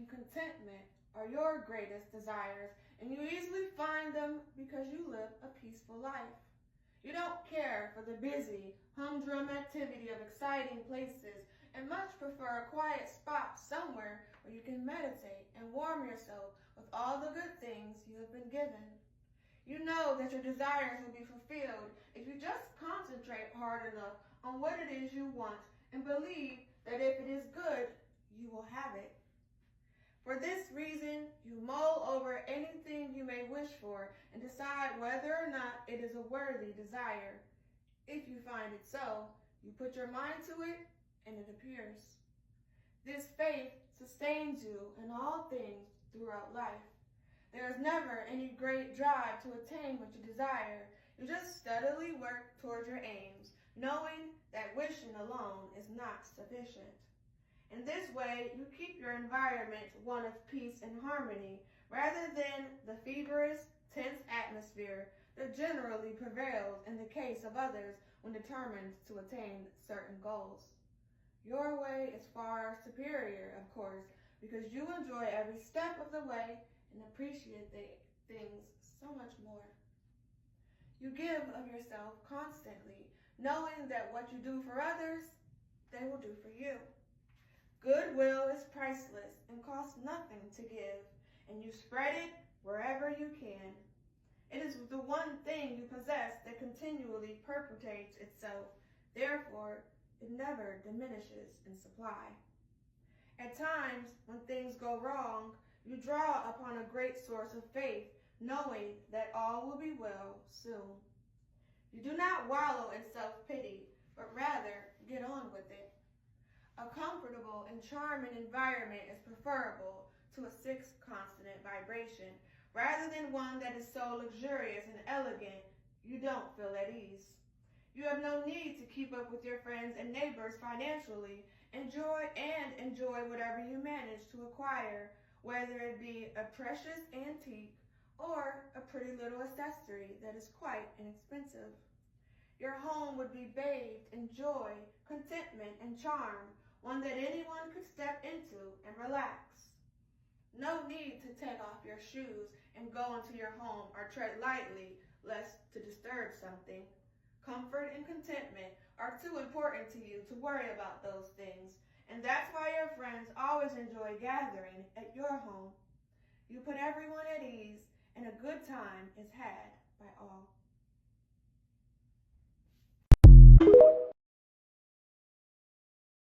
and contentment are your greatest desires, and you easily find them because you live a peaceful life. You don't care for the busy, humdrum activity of exciting places and much prefer a quiet spot somewhere where you can meditate and warm yourself with all the good things you have been given. You know that your desires will be fulfilled if you just concentrate hard enough on what it is you want and believe that if it is good, you will have it. For this reason, you mull over anything you may wish for and decide whether or not it is a worthy desire. If you find it so, you put your mind to it and it appears. This faith sustains you in all things throughout life. There is never any great drive to attain what you desire. You just steadily work toward your aims, knowing that wishing alone is not sufficient. In this way, you keep your environment one of peace and harmony, rather than the feverish, tense atmosphere that generally prevails in the case of others when determined to attain certain goals. Your way is far superior, of course, because you enjoy every step of the way and appreciate things so much more. You give of yourself constantly, knowing that what you do for others, they will do for you. Goodwill is priceless and costs nothing to give, and you spread it wherever you can. It is the one thing you possess that continually perpetuates itself. Therefore, it never diminishes in supply. At times, when things go wrong, you draw upon a great source of faith, knowing that all will be well soon. You do not wallow in self-pity, but rather get on with it. A comfortable and charming environment is preferable to a sixth consonant vibration, rather than one that is so luxurious and elegant you don't feel at ease. You have no need to keep up with your friends and neighbors financially. Enjoy whatever you manage to acquire, whether it be a precious antique or a pretty little accessory that is quite inexpensive. Your home would be bathed in joy, contentment, and charm, one that anyone could step into and relax. No need to take off your shoes and go into your home or tread lightly lest to disturb something. Comfort and contentment are too important to you to worry about those things, and that's why your friends always enjoy gathering at your home. You put everyone at ease, and a good time is had by all.